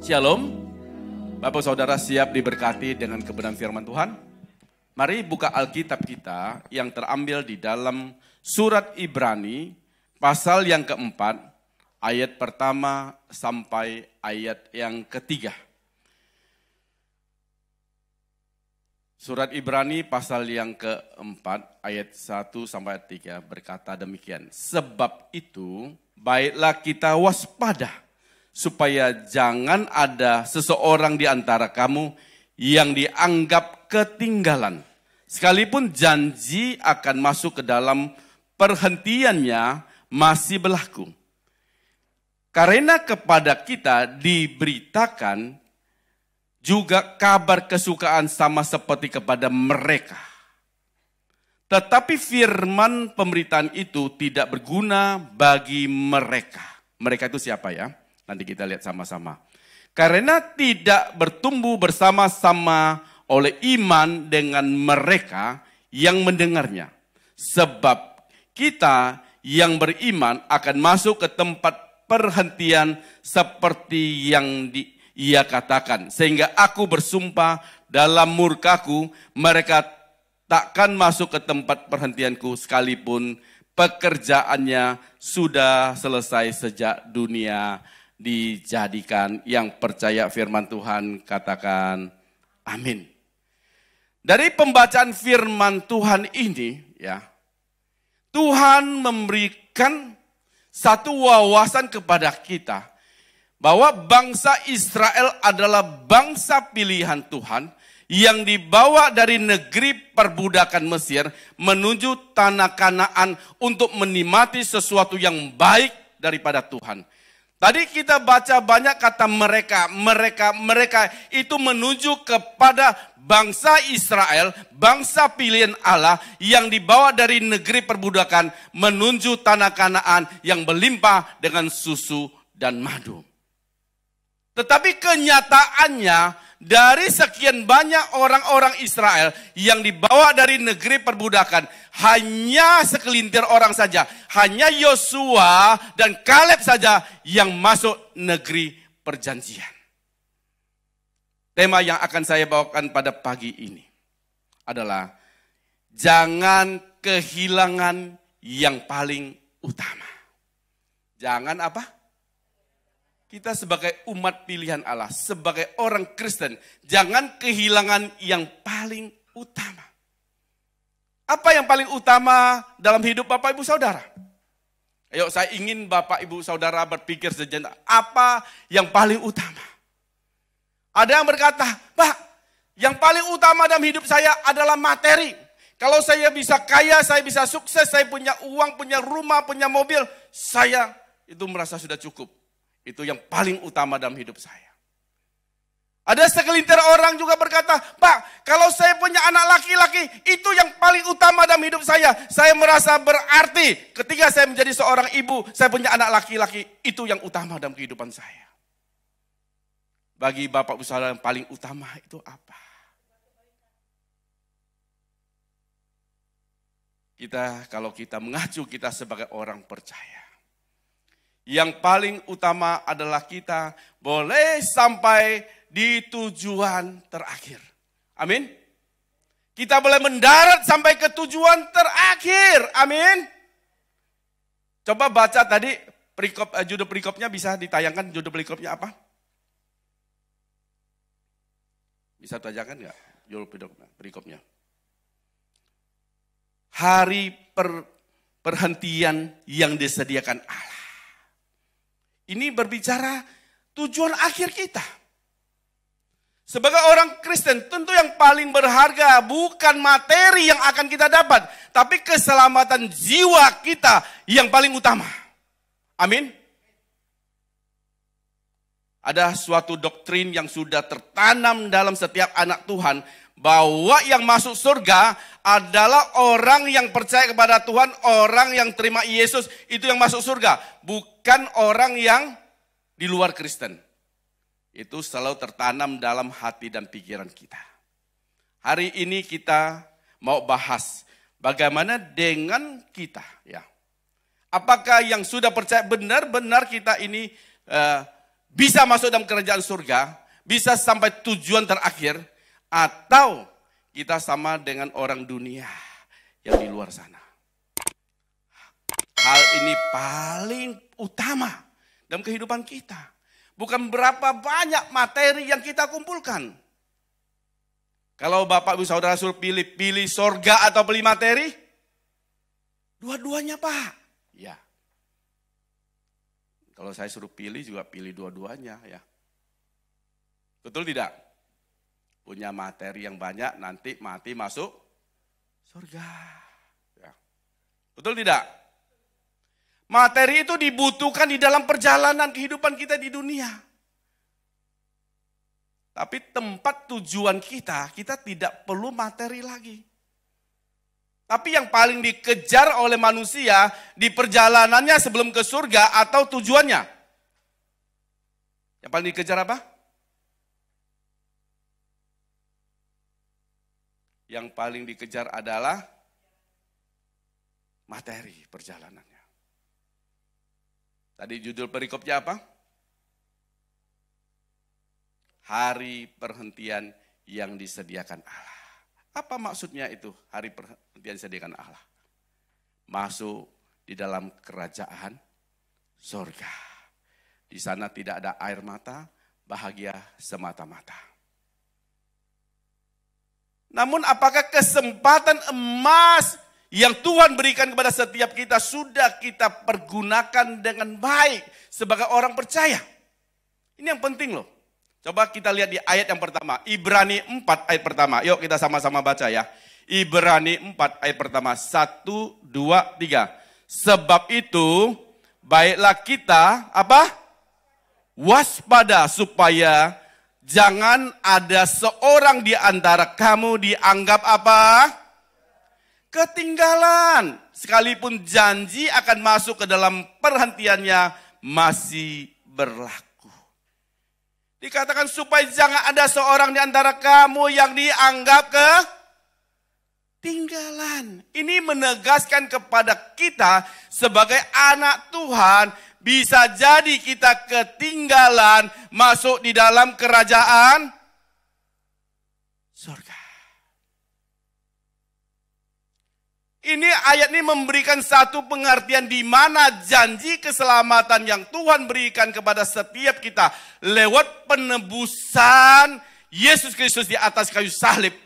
Shalom, Bapak Saudara siap diberkati dengan kebenaran firman Tuhan? Mari buka Alkitab kita yang terambil di dalam surat Ibrani, pasal yang keempat, ayat pertama sampai ayat yang ketiga. Surat Ibrani pasal yang keempat, ayat 1 sampai 3 berkata demikian. Sebab itu, baiklah kita waspada, supaya jangan ada seseorang di antara kamu yang dianggap ketinggalan. Sekalipun janji akan masuk ke dalam perhentiannya masih berlaku. Karena kepada kita diberitakan juga kabar kesukaan sama seperti kepada mereka. Tetapi firman pemberitaan itu tidak berguna bagi mereka. Mereka itu siapa ya? Nanti kita lihat sama-sama. Karena tidak bertumbuh bersama-sama oleh iman dengan mereka yang mendengarnya. Sebab kita yang beriman akan masuk ke tempat perhentian seperti yang ia katakan. Sehingga aku bersumpah dalam murkaku, mereka takkan masuk ke tempat perhentianku sekalipun pekerjaannya sudah selesai sejak dunia dijadikan. Yang percaya firman Tuhan katakan amin. Dari pembacaan firman Tuhan ini ya, Tuhan memberikan satu wawasan kepada kita bahwa bangsa Israel adalah bangsa pilihan Tuhan yang dibawa dari negeri perbudakan Mesir menuju tanah Kanaan untuk menikmati sesuatu yang baik daripada Tuhan. Tadi kita baca banyak kata mereka itu menuju kepada bangsa Israel, bangsa pilihan Allah yang dibawa dari negeri perbudakan menuju tanah Kanaan yang berlimpah dengan susu dan madu. Tetapi kenyataannya dari sekian banyak orang-orang Israel yang dibawa dari negeri perbudakan, hanya segelintir orang saja, hanya Yosua dan Kaleb saja yang masuk negeri perjanjian. Tema yang akan saya bawakan pada pagi ini adalah jangan kehilangan yang paling utama. Jangan apa? Kita sebagai umat pilihan Allah, sebagai orang Kristen, jangan kehilangan yang paling utama. Apa yang paling utama dalam hidup Bapak Ibu Saudara? Ayo, saya ingin Bapak Ibu Saudara berpikir sejenak, apa yang paling utama? Ada yang berkata, Pak, yang paling utama dalam hidup saya adalah materi. Kalau saya bisa kaya, saya bisa sukses, saya punya uang, punya rumah, punya mobil, saya itu merasa sudah cukup. Itu yang paling utama dalam hidup saya. Ada segelintir orang juga berkata, Pak, kalau saya punya anak laki-laki, itu yang paling utama dalam hidup saya. Saya merasa berarti ketika saya menjadi seorang ibu, saya punya anak laki-laki, itu yang utama dalam kehidupan saya. Bagi Bapak Ibu Saudara yang paling utama itu apa? Kalau kita mengacu kita sebagai orang percaya. Yang paling utama adalah kita boleh sampai di tujuan terakhir. Amin. Kita boleh mendarat sampai ke tujuan terakhir. Amin. Coba baca tadi judul perikopnya, bisa ditayangkan judul perikopnya apa? Bisa tayangkan enggak judul perikopnya? Hari perhentian yang disediakan Allah. Ini berbicara tujuan akhir kita. Sebagai orang Kristen, tentu yang paling berharga bukan materi yang akan kita dapat, tapi keselamatan jiwa kita yang paling utama. Amin. Ada suatu doktrin yang sudah tertanam dalam setiap anak Tuhan, bahwa yang masuk surga adalah orang yang percaya kepada Tuhan, orang yang terima Yesus, itu yang masuk surga. Bukan orang yang di luar Kristen. Itu selalu tertanam dalam hati dan pikiran kita. Hari ini kita mau bahas bagaimana dengan kita, ya. Apakah yang sudah percaya benar-benar kita ini bisa masuk dalam kerajaan surga, bisa sampai tujuan terakhir, atau kita sama dengan orang dunia yang di luar sana. Hal ini paling utama dalam kehidupan kita. Bukan berapa banyak materi yang kita kumpulkan. Kalau Bapak Ibu Saudara suruh pilih sorga atau pilih materi, dua-duanya Pak. Ya. Kalau saya suruh pilih juga pilih dua-duanya ya. Betul tidak? Punya materi yang banyak nanti mati masuk surga. Ya. Betul tidak? Materi itu dibutuhkan di dalam perjalanan kehidupan kita di dunia. Tapi tempat tujuan kita tidak perlu materi lagi. Tapi yang paling dikejar oleh manusia di perjalanannya sebelum ke surga atau tujuannya. Yang paling dikejar apa? Yang paling dikejar adalah materi perjalanannya. Tadi judul perikopnya apa? Hari perhentian yang disediakan Allah. Apa maksudnya itu hari perhentian disediakan Allah? Masuk di dalam kerajaan surga. Di sana tidak ada air mata, bahagia semata-mata. Namun apakah kesempatan emas yang Tuhan berikan kepada setiap kita sudah kita pergunakan dengan baik sebagai orang percaya? Ini yang penting loh. Coba kita lihat di ayat yang pertama. Ibrani 4 ayat pertama. Yuk kita sama-sama baca ya. Ibrani 4 ayat pertama. 1, 2, 3. Sebab itu baiklah kita apa? Waspada supaya jangan ada seorang di antara kamu dianggap apa? Ketinggalan. Sekalipun janji akan masuk ke dalam perhentiannya masih berlaku. Dikatakan supaya jangan ada seorang di antara kamu yang dianggap ketinggalan. Ini menegaskan kepada kita sebagai anak Tuhan, bisa jadi kita ketinggalan masuk di dalam kerajaan surga. Ini ayat ini memberikan satu pengertian di mana janji keselamatan yang Tuhan berikan kepada setiap kita lewat penebusan Yesus Kristus di atas kayu salib.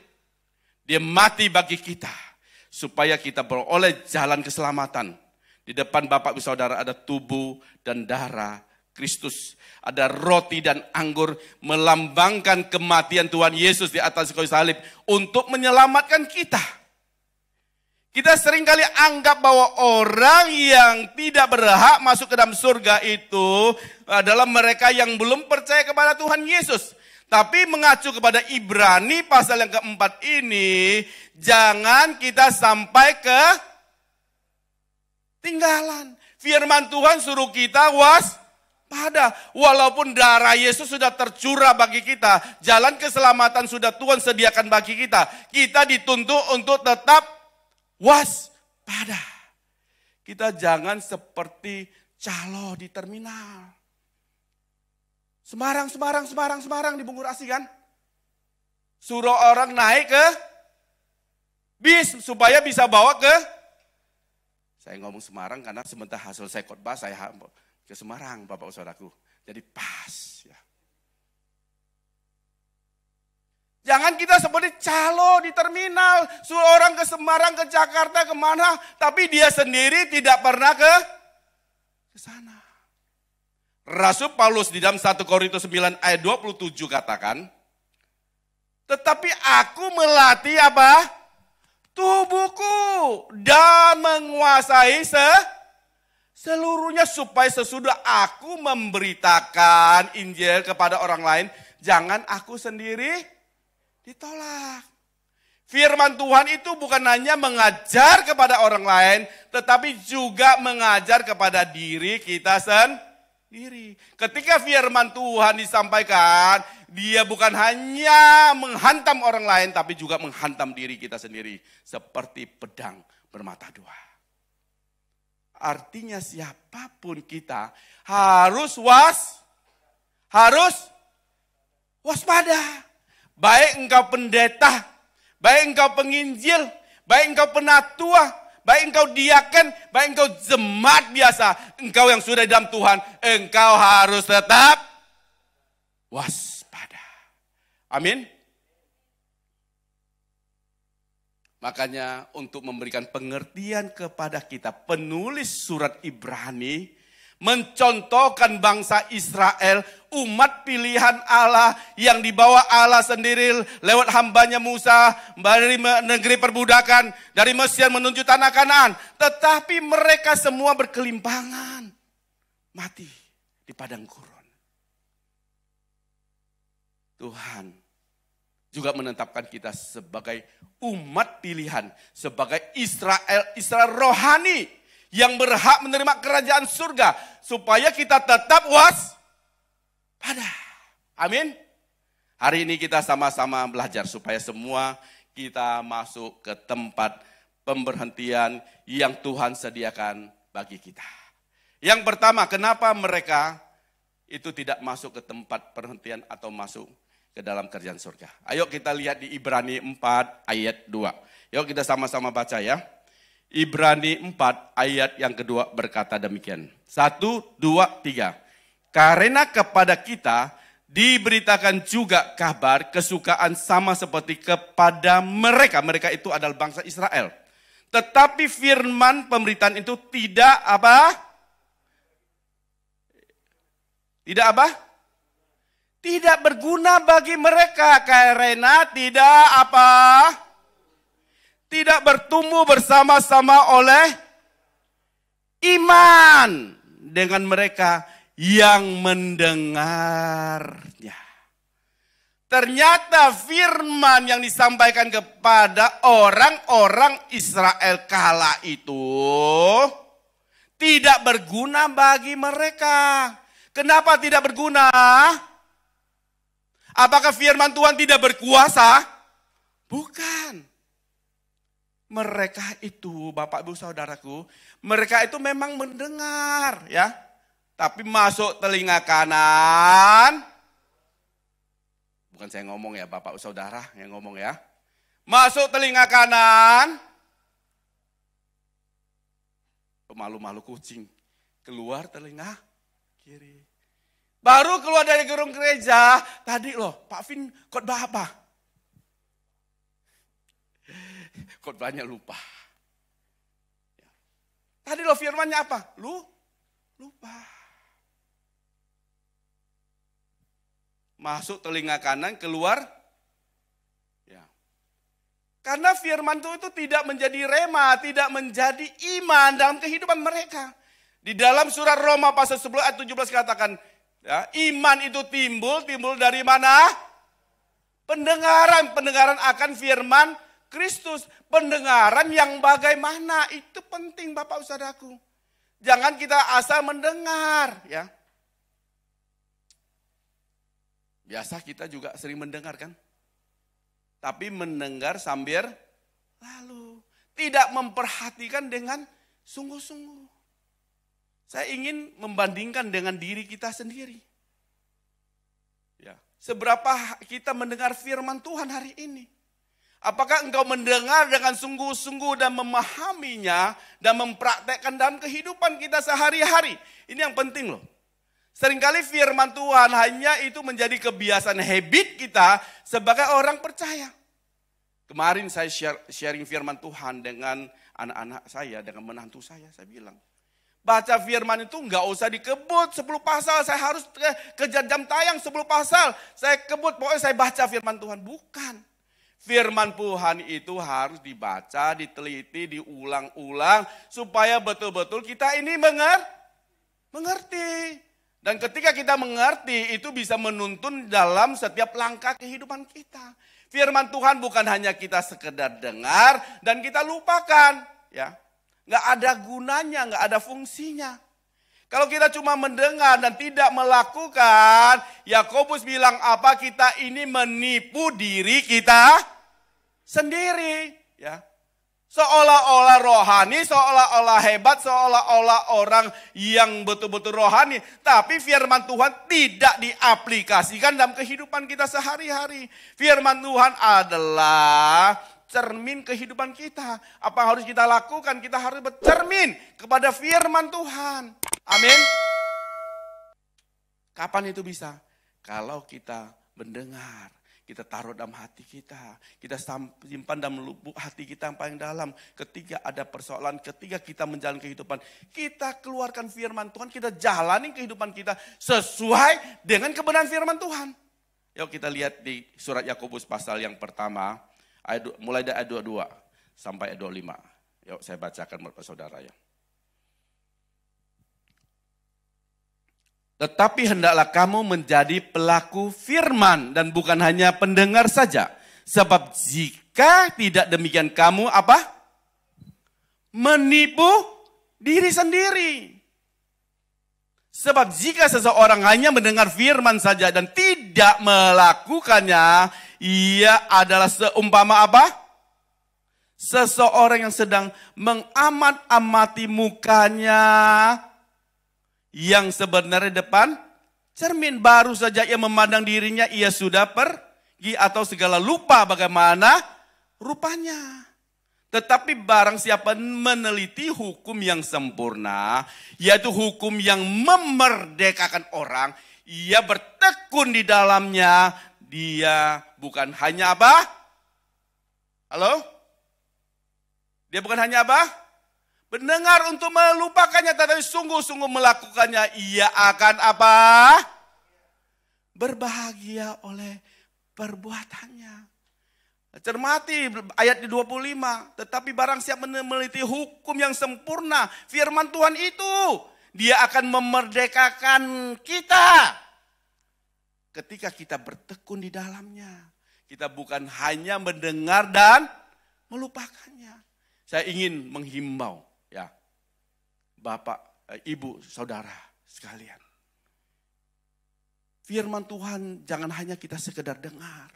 Dia mati bagi kita supaya kita beroleh jalan keselamatan. Di depan Bapak Ibu Saudara ada tubuh dan darah Kristus. Ada roti dan anggur melambangkan kematian Tuhan Yesus di atas kayu salib untuk menyelamatkan kita. Kita seringkali anggap bahwa orang yang tidak berhak masuk ke dalam surga itu adalah mereka yang belum percaya kepada Tuhan Yesus. Tapi mengacu kepada Ibrani pasal yang keempat ini, jangan kita sampai ke tinggalan. Firman Tuhan suruh kita waspada. Walaupun darah Yesus sudah tercurah bagi kita, jalan keselamatan sudah Tuhan sediakan bagi kita. Kita dituntut untuk tetap waspada. Kita jangan seperti calo di terminal. Semarang di Bungur Asih kan. Suruh orang naik ke bis supaya bisa bawa ke. Saya ngomong Semarang karena sebentar hasil saya khotbah saya ke Semarang Bapak Saudaraku. Jadi pas ya. Jangan kita seperti calo di terminal. Suruh orang ke Semarang, ke Jakarta, kemana. Tapi dia sendiri tidak pernah ke sana. Rasul Paulus di dalam 1 Korintus 9 ayat 27 katakan. Tetapi aku melatih apa? Tubuhku. Dan menguasai seluruhnya supaya sesudah aku memberitakan Injil kepada orang lain. Jangan aku sendiri ditolak. Firman Tuhan itu bukan hanya mengajar kepada orang lain, tetapi juga mengajar kepada diri kita sendiri. Ketika firman Tuhan disampaikan, dia bukan hanya menghantam orang lain, tapi juga menghantam diri kita sendiri. Seperti pedang bermata dua. Artinya siapapun kita harus harus waspada. Baik engkau pendeta, baik engkau penginjil, baik engkau penatua, baik engkau diaken, baik engkau jemaat biasa, engkau yang sudah di dalam Tuhan, engkau harus tetap waspada. Amin. Makanya untuk memberikan pengertian kepada kita, penulis surat Ibrani mencontohkan bangsa Israel, umat pilihan Allah yang dibawa Allah sendiri lewat hambanya Musa dari negeri perbudakan, dari Mesir menuju tanah Kanaan. Tetapi mereka semua berkelimpangan, mati di padang gurun. Tuhan juga menetapkan kita sebagai umat pilihan, sebagai Israel rohani yang berhak menerima kerajaan surga, supaya kita tetap waspada. Amin. Hari ini kita sama-sama belajar supaya semua kita masuk ke tempat pemberhentian yang Tuhan sediakan bagi kita. Yang pertama, kenapa mereka itu tidak masuk ke tempat perhentian atau masuk ke dalam kerajaan surga? Ayo kita lihat di Ibrani 4 ayat 2. Yuk kita sama-sama baca ya. Ibrani 4 ayat yang kedua berkata demikian. 1, 2, 3. Karena kepada kita diberitakan juga kabar kesukaan sama seperti kepada mereka. Mereka itu adalah bangsa Israel. Tetapi firman pemberitaan itu tidak apa? Tidak apa? Tidak berguna bagi mereka karena tidak apa? Tidak bertumbuh bersama-sama oleh iman dengan mereka yang mendengarnya. Ternyata firman yang disampaikan kepada orang-orang Israel kala itu tidak berguna bagi mereka. Kenapa tidak berguna? Apakah firman Tuhan tidak berkuasa? Bukan. Mereka itu, Bapak Ibu Saudaraku, mereka itu memang mendengar ya. Tapi masuk telinga kanan. Bukan saya ngomong ya, Bapak Ibu Saudara yang ngomong ya. Masuk telinga kanan. Malu-malu kucing. Keluar telinga kiri. Baru keluar dari gedung gereja. Tadi loh, Pak Vin khotbah apa? Khotbahnya lupa. Tadi loh firmannya apa? Lupa. Masuk telinga kanan, keluar. Ya. Karena firman itu tidak menjadi rema, tidak menjadi iman dalam kehidupan mereka. Di dalam surat Roma pasal 10 ayat 17 katakan, ya, iman itu timbul dari mana? Pendengaran akan firman Kristus. Pendengaran yang bagaimana? Itu penting Bapak Saudaraku. Jangan kita asal mendengar ya. Biasa kita juga sering mendengar kan? Tapi mendengar sambil lalu. Tidak memperhatikan dengan sungguh-sungguh. Saya ingin membandingkan dengan diri kita sendiri. Ya, seberapa kita mendengar firman Tuhan hari ini? Apakah engkau mendengar dengan sungguh-sungguh dan memahaminya dan mempraktekkan dalam kehidupan kita sehari-hari? Ini yang penting loh. Seringkali firman Tuhan hanya itu menjadi kebiasaan habit kita sebagai orang percaya. Kemarin saya sharing firman Tuhan dengan anak-anak saya, dengan menantu saya bilang, baca firman itu enggak usah dikebut 10 pasal, saya harus kejar jam tayang 10 pasal. Saya kebut, pokoknya saya baca firman Tuhan. Bukan. Firman Tuhan itu harus dibaca, diteliti, diulang-ulang, supaya betul-betul kita ini mengerti. Dan ketika kita mengerti, itu bisa menuntun dalam setiap langkah kehidupan kita. Firman Tuhan bukan hanya kita sekedar dengar dan kita lupakan. Ya, nggak ada gunanya, nggak ada fungsinya. Kalau kita cuma mendengar dan tidak melakukan, Yakobus bilang apa? Kita ini menipu diri kita sendiri. Ya, Seolah-olah rohani, seolah-olah hebat, seolah-olah orang yang betul-betul rohani. Tapi firman Tuhan tidak diaplikasikan dalam kehidupan kita sehari-hari. Firman Tuhan adalah cermin kehidupan kita. Apa yang harus kita lakukan? Kita harus bercermin kepada firman Tuhan. Amin. Kapan itu bisa? Kalau kita mendengar. Kita taruh dalam hati kita. Kita simpan dalam lubuk hati kita yang paling dalam. Ketika ada persoalan, ketika kita menjalani kehidupan. Kita keluarkan firman Tuhan, kita jalani kehidupan kita sesuai dengan kebenaran firman Tuhan. Yuk kita lihat di surat Yakobus pasal yang pertama. Mulai dari ayat 22 sampai ayat 25. Yuk saya bacakan buat saudara ya. Tetapi hendaklah kamu menjadi pelaku firman dan bukan hanya pendengar saja. Sebab jika tidak demikian kamu apa? Menipu diri sendiri. Sebab jika seseorang hanya mendengar firman saja dan tidak melakukannya, ia adalah seumpama apa? Seseorang yang sedang mengamat-amati mukanya yang sebenarnya depan cermin, baru saja ia memandang dirinya, ia sudah pergi atau segala lupa bagaimana rupanya. Tetapi barang siapa meneliti hukum yang sempurna, yaitu hukum yang memerdekakan orang, ia bertekun di dalamnya, dia bukan hanya apa? Halo? Dia bukan hanya apa? Mendengar untuk melupakannya, tetapi sungguh-sungguh melakukannya, ia akan apa? Berbahagia oleh perbuatannya. Cermati ayat di 25. Tetapi barang siapa meneliti hukum yang sempurna, firman Tuhan itu, dia akan memerdekakan kita. Ketika kita bertekun di dalamnya, kita bukan hanya mendengar dan melupakannya. Saya ingin menghimbau, ya, Bapak, Ibu, Saudara sekalian. Firman Tuhan jangan hanya kita sekedar dengar.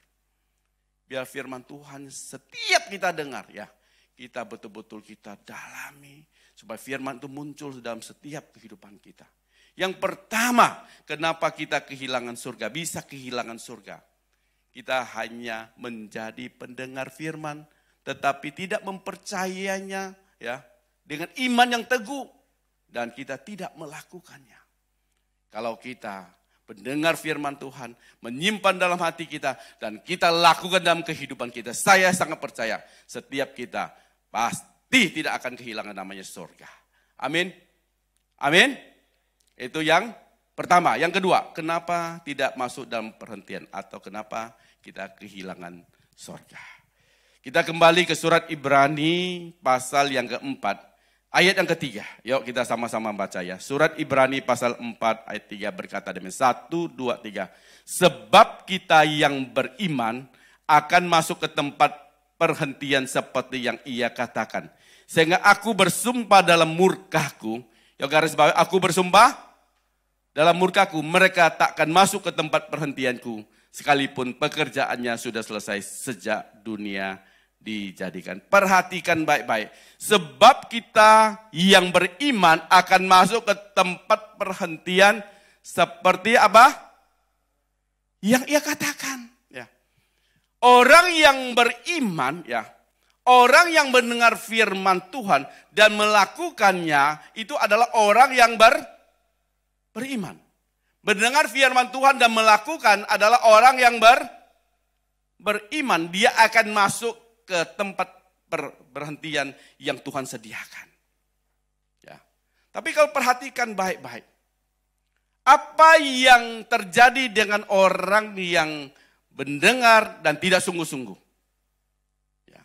Biar firman Tuhan setiap kita dengar, ya, kita betul-betul kita dalami. Supaya firman itu muncul dalam setiap kehidupan kita. Yang pertama, kenapa kita kehilangan surga? Bisa kehilangan surga. Kita hanya menjadi pendengar firman, tetapi tidak mempercayainya, ya, dengan iman yang teguh, dan kita tidak melakukannya. Kalau kita mendengar firman Tuhan, menyimpan dalam hati kita, dan kita lakukan dalam kehidupan kita, saya sangat percaya setiap kita pasti tidak akan kehilangan namanya surga. Amin. Amin. Itu yang pertama. Yang kedua, kenapa tidak masuk dalam perhentian atau kenapa kita kehilangan surga? Kita kembali ke surat Ibrani pasal yang keempat, ayat yang ketiga. Yuk kita sama-sama baca ya. Surat Ibrani pasal 4 ayat 3 berkata demikian. 1, 2, 3. Sebab kita yang beriman akan masuk ke tempat perhentian seperti yang ia katakan. Sehingga aku bersumpah dalam murkaku. Yuk garis bawah, aku bersumpah dalam murkaku. Mereka takkan masuk ke tempat perhentianku. Sekalipun pekerjaannya sudah selesai sejak dunia dijadikan. Perhatikan baik-baik. Sebab kita yang beriman akan masuk ke tempat perhentian seperti apa? Yang ia katakan. Ya. Orang yang beriman, ya, orang yang mendengar firman Tuhan dan melakukannya, itu adalah orang yang beriman. Mendengar firman Tuhan dan melakukan adalah orang yang beriman. Dia akan masuk ke tempat berhentian yang Tuhan sediakan. Ya. Tapi kalau perhatikan baik-baik, apa yang terjadi dengan orang yang mendengar dan tidak sungguh-sungguh? Ya.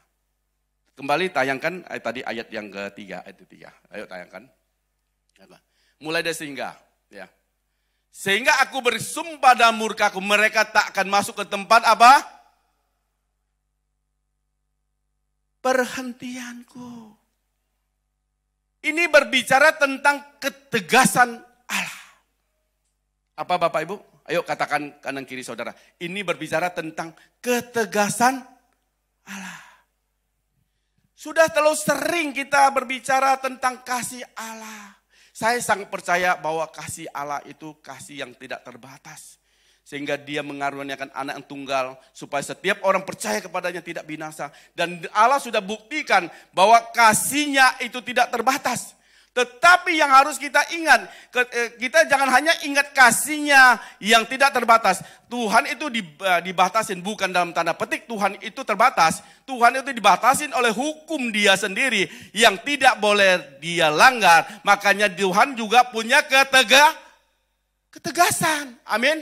Kembali tayangkan tadi ayat yang ketiga, ayat ketiga. Ayo tayangkan. Mulai dari sehingga, ya. Sehingga aku bersumpah dalam murkaku, mereka tak akan masuk ke tempat apa? Perhentianku. Ini berbicara tentang ketegasan Allah. Apa Bapak Ibu? Ayo katakan kanan kiri saudara. Ini berbicara tentang ketegasan Allah. Sudah terlalu sering kita berbicara tentang kasih Allah. Saya sangat percaya bahwa kasih Allah itu kasih yang tidak terbatas. Sehingga dia mengaruniakan anak yang tunggal supaya setiap orang percaya kepadanya tidak binasa. Dan Allah sudah buktikan bahwa kasihnya itu tidak terbatas. Tetapi yang harus kita ingat, kita jangan hanya ingat kasihnya yang tidak terbatas. Tuhan itu dibatasin, bukan dalam tanda petik Tuhan itu terbatas. Tuhan itu dibatasin oleh hukum dia sendiri yang tidak boleh dia langgar. Makanya Tuhan juga punya ketegasan. Amin.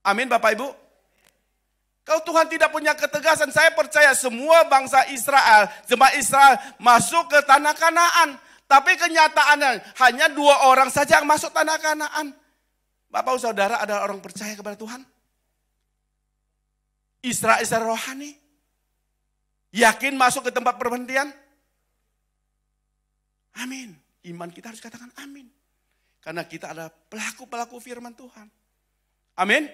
Amin Bapak Ibu. Kalau Tuhan tidak punya ketegasan, saya percaya semua bangsa Israel, jemaat Israel masuk ke tanah Kanaan. Tapi kenyataannya hanya 2 orang saja yang masuk tanah Kanaan. Bapak saudara ada orang percaya kepada Tuhan? Israel rohani? Yakin masuk ke tempat perhentian? Amin. Iman kita harus katakan amin. Karena kita adalah pelaku-pelaku firman Tuhan. Amin.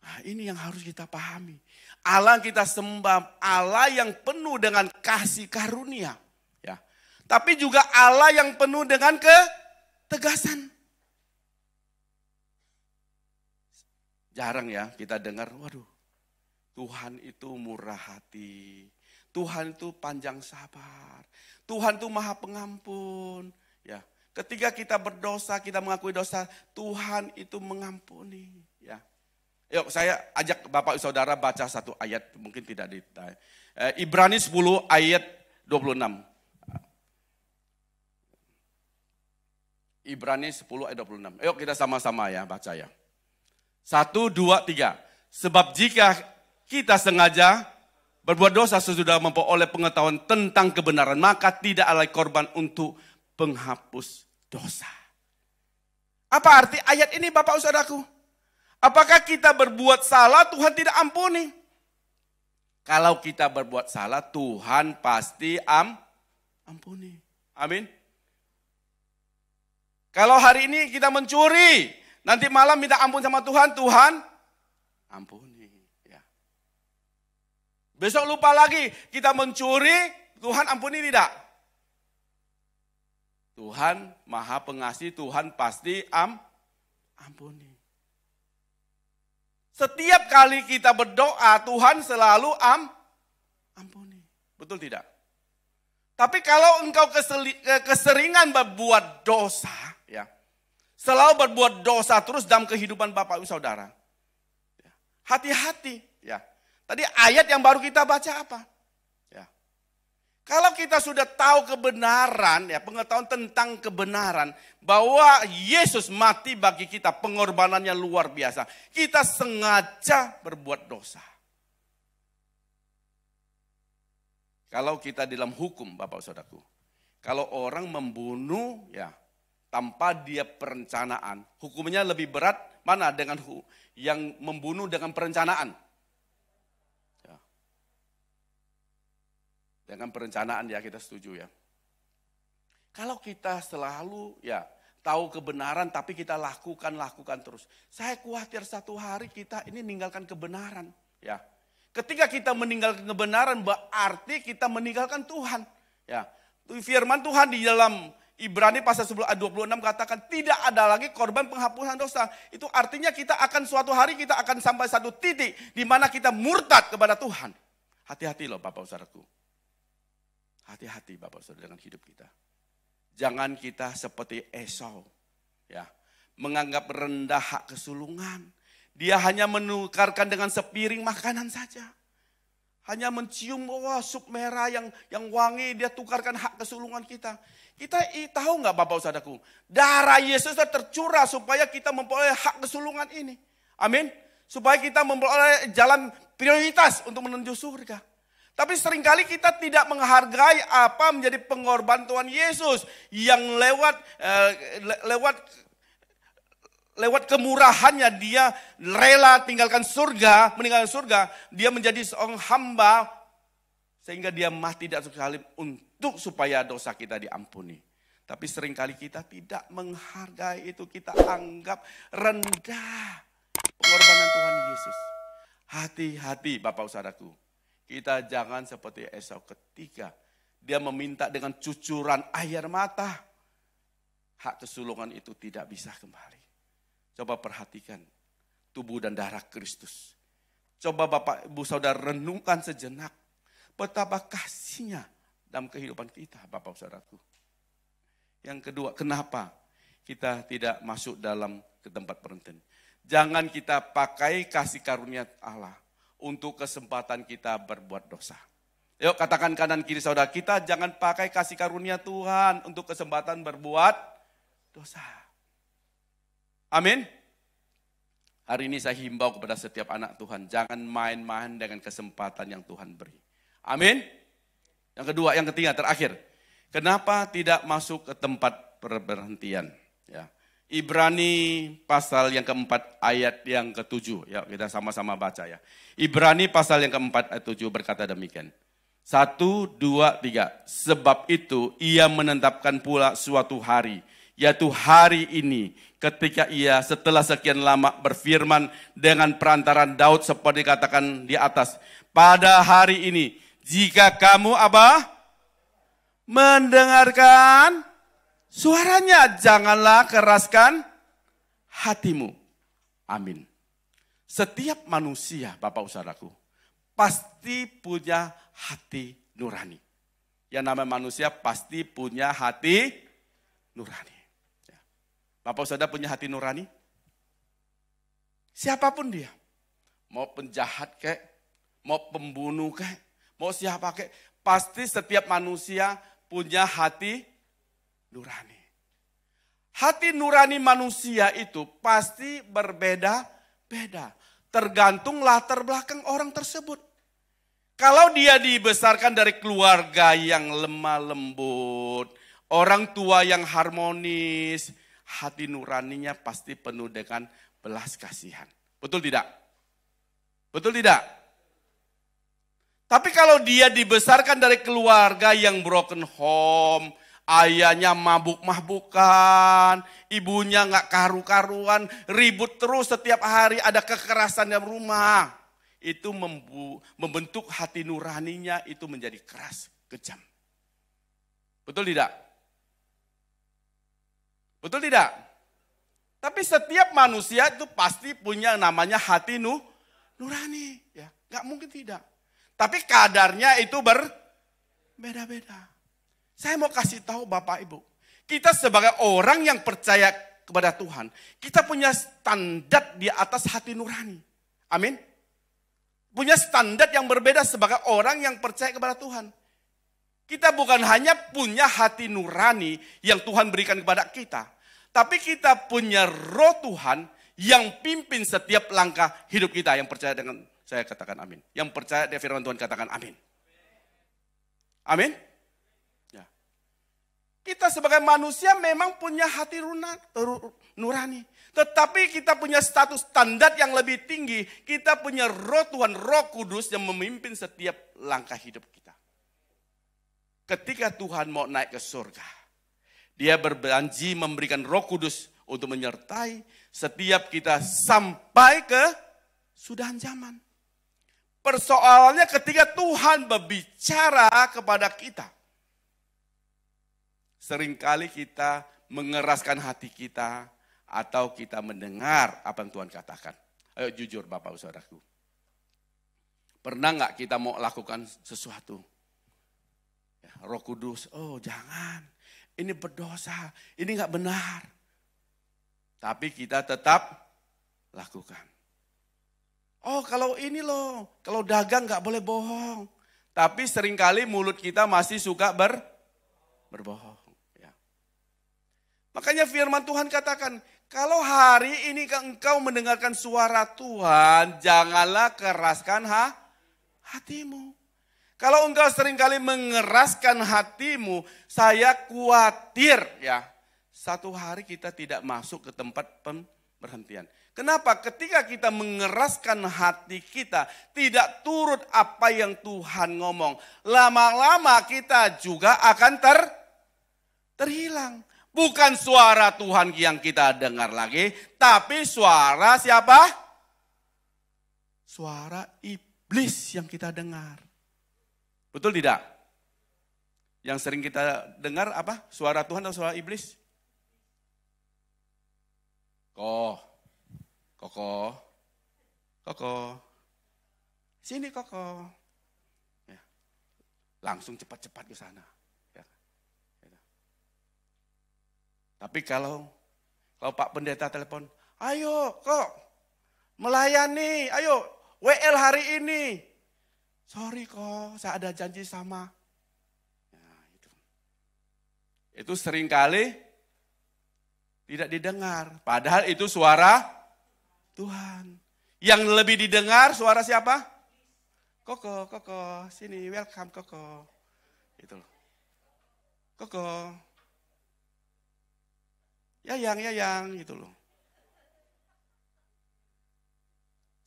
Nah, ini yang harus kita pahami. Allah kita sembah, Allah yang penuh dengan kasih karunia. Ya. Tapi juga Allah yang penuh dengan ketegasan. Jarang ya kita dengar, waduh, Tuhan itu murah hati. Tuhan itu panjang sabar. Tuhan itu maha pengampun. Ya. Ketika kita berdosa, kita mengakui dosa, Tuhan itu mengampuni. Ya. Yuk saya ajak Bapak Saudara baca satu ayat, mungkin tidak detail. Ibrani 10 ayat 26. Ibrani 10 ayat 26. Yuk kita sama-sama ya baca ya. 1, 2, 3. Sebab jika kita sengaja berbuat dosa sesudah memperoleh pengetahuan tentang kebenaran, maka tidak ada korban untuk penghapus dosa. Apa arti ayat ini Bapak Saudaraku? Apakah kita berbuat salah Tuhan tidak ampuni? Kalau kita berbuat salah Tuhan pasti ampuni. Amin. Kalau hari ini kita mencuri, nanti malam minta ampun sama Tuhan, Tuhan ampuni. Ya. Besok lupa lagi kita mencuri, Tuhan ampuni tidak? Tuhan maha pengasih, Tuhan pasti ampuni. Setiap kali kita berdoa, Tuhan selalu ampuni. Betul tidak? Tapi kalau engkau keseringan berbuat dosa, ya, selalu berbuat dosa terus dalam kehidupan Bapak Ibu Saudara. Hati-hati. Ya. Tadi ayat yang baru kita baca apa? Ya. Kalau kita sudah tahu kebenaran, ya, pengetahuan tentang kebenaran, bahwa Yesus mati bagi kita, pengorbanannya luar biasa. Kita sengaja berbuat dosa. Kalau kita dalam hukum, Bapak Saudaraku, kalau orang membunuh, ya, tanpa dia perencanaan, hukumnya lebih berat mana dengan yang membunuh dengan perencanaan? Ya. Dengan perencanaan ya kita setuju ya. Kalau kita selalu ya tahu kebenaran tapi kita lakukan terus. Saya khawatir satu hari kita ini meninggalkan kebenaran. Ya. Ketika kita meninggalkan kebenaran berarti kita meninggalkan Tuhan. Ya. Firman Tuhan di dalam Ibrani pasal 10 ayat 26 katakan tidak ada lagi korban penghapusan dosa. Itu artinya kita akan suatu hari kita akan sampai satu titik di mana kita murtad kepada Tuhan. Hati-hati loh Bapak Saudaraku. Hati-hati Bapak Saudara dengan hidup kita. Jangan kita seperti Esau, ya, menganggap rendah hak kesulungan. Dia hanya menukarkan dengan sepiring makanan saja. Hanya mencium sup merah yang wangi, dia tukarkan hak kesulungan kita. Kita tahu nggak Bapak Saudaraku, darah Yesus tercurah supaya kita memperoleh hak kesulungan ini. Amin. Supaya kita memperoleh jalan prioritas untuk menuju surga. Tapi seringkali kita tidak menghargai apa menjadi pengorbanan Tuhan Yesus yang lewat kemurahannya dia rela meninggalkan surga, dia menjadi seorang hamba sehingga dia mati di atas salib untuk supaya dosa kita diampuni. Tapi seringkali kita tidak menghargai itu, kita anggap rendah pengorbanan Tuhan Yesus. Hati-hati Bapak Saudaraku. Kita jangan seperti Esau ketika dia meminta dengan cucuran air mata. Hak kesulungan itu tidak bisa kembali. Coba perhatikan tubuh dan darah Kristus. Coba Bapak Ibu Saudara renungkan sejenak. Betapa kasihnya dalam kehidupan kita, Bapak Saudaraku. Yang kedua, kenapa kita tidak masuk dalam ke tempat perhentian? Jangan kita pakai kasih karunia Allah untuk kesempatan kita berbuat dosa. Yuk katakan kanan kiri saudara, kita jangan pakai kasih karunia Tuhan untuk kesempatan berbuat dosa. Amin. Hari ini saya himbau kepada setiap anak Tuhan, jangan main-main dengan kesempatan yang Tuhan beri. Amin. Yang kedua, yang ketiga, terakhir. Kenapa tidak masuk ke tempat perhentian? Ya. Ibrani pasal yang keempat ayat yang ketujuh. Ya, kita sama-sama baca ya. Ibrani pasal yang keempat ayat 7 berkata demikian. 1, 2, 3. Sebab itu ia menetapkan pula suatu hari, yaitu hari ini, ketika ia setelah sekian lama berfirman dengan perantaran Daud seperti dikatakan di atas. Pada hari ini, jika kamu apa? Mendengarkan suaranya, janganlah keraskan hatimu. Amin. Setiap manusia, Bapak Saudaraku, pasti punya hati nurani. Yang namanya manusia pasti punya hati nurani. Bapak Saudara punya hati nurani? Siapapun dia. Mau penjahat kek, mau pembunuh kek, mau siapa kek. Pasti setiap manusia punya hati nurani. Hati nurani manusia itu pasti berbeda-beda. Tergantung latar belakang orang tersebut. Kalau dia dibesarkan dari keluarga yang lemah lembut, orang tua yang harmonis, hati nuraninya pasti penuh dengan belas kasihan. Betul tidak? Betul tidak? Tapi kalau dia dibesarkan dari keluarga yang broken home, ayahnya mabuk-mabukan, ibunya gak karu-karuan, ribut terus setiap hari, ada kekerasan dalam rumah. Itu membentuk hati nuraninya itu menjadi keras, kejam. Betul tidak? Betul tidak? Tapi setiap manusia itu pasti punya namanya hati nurani. Ya, gak mungkin tidak. Tapi kadarnya itu berbeda-beda. Saya mau kasih tahu Bapak Ibu. Kita sebagai orang yang percaya kepada Tuhan. Kita punya standar di atas hati nurani. Amin. Punya standar yang berbeda sebagai orang yang percaya kepada Tuhan. Kita bukan hanya punya hati nurani yang Tuhan berikan kepada kita. Tapi kita punya roh Tuhan yang pimpin setiap langkah hidup kita. Yang percaya dengan saya katakan amin. Yang percaya dengan firman Tuhan katakan amin. Amin. Ya. Kita sebagai manusia memang punya hati nurani. Tetapi kita punya status standar yang lebih tinggi. Kita punya roh Tuhan, roh kudus yang memimpin setiap langkah hidup kita. Ketika Tuhan mau naik ke surga, dia berjanji memberikan roh kudus untuk menyertai setiap kita sampai ke sudahan zaman. Persoalannya ketika Tuhan berbicara kepada kita. Seringkali kita mengeraskan hati kita atau kita mendengar apa yang Tuhan katakan. Ayo jujur Bapak Saudaraku. Pernah nggak kita mau lakukan sesuatu? Ya, Roh Kudus, oh jangan. Ini berdosa, ini nggak benar. Tapi kita tetap lakukan. Oh kalau ini loh, kalau dagang nggak boleh bohong. Tapi seringkali mulut kita masih suka berbohong. Ya. Makanya firman Tuhan katakan, kalau hari ini engkau mendengarkan suara Tuhan, janganlah keraskan hatimu. Kalau engkau seringkali mengeraskan hatimu, saya khawatir ya. Satu hari kita tidak masuk ke tempat perhentian. Kenapa? Ketika kita mengeraskan hati kita, tidak turut apa yang Tuhan ngomong. Lama-lama kita juga akan terhilang. Bukan suara Tuhan yang kita dengar lagi, tapi suara siapa? Suara iblis yang kita dengar. Betul tidak? Yang sering kita dengar apa? Suara Tuhan atau suara iblis? Koko. Sini Koko. Ya. Langsung cepat-cepat ke sana. Ya. Tapi kalau Pak Pendeta telepon, ayo kok melayani, ayo WL hari ini. Sorry kok, saya ada janji sama. Nah, itu seringkali tidak didengar. Padahal itu suara Tuhan. Yang lebih didengar suara siapa? Koko, sini welcome Koko. Itu loh. Koko. Yayang, gitu loh.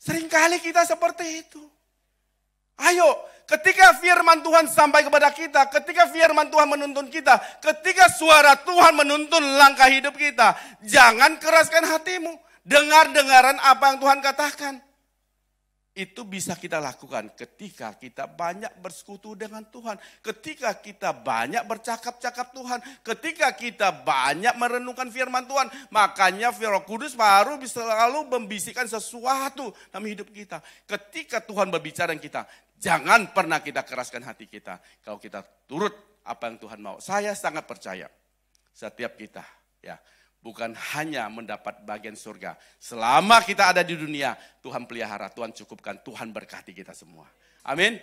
Seringkali kita seperti itu. Ayo, ketika firman Tuhan sampai kepada kita, ketika firman Tuhan menuntun kita, ketika suara Tuhan menuntun langkah hidup kita, jangan keraskan hatimu. Dengar-dengaran apa yang Tuhan katakan. Itu bisa kita lakukan ketika kita banyak bersekutu dengan Tuhan. Ketika kita banyak bercakap-cakap Tuhan. Ketika kita banyak merenungkan firman Tuhan. Makanya Roh Kudus baru bisa selalu membisikkan sesuatu dalam hidup kita. Ketika Tuhan berbicara dengan kita, jangan pernah kita keraskan hati kita. Kalau kita turut apa yang Tuhan mau. Saya sangat percaya setiap kita ya. Bukan hanya mendapat bagian surga. Selama kita ada di dunia, Tuhan pelihara, Tuhan cukupkan, Tuhan berkati kita semua. Amin.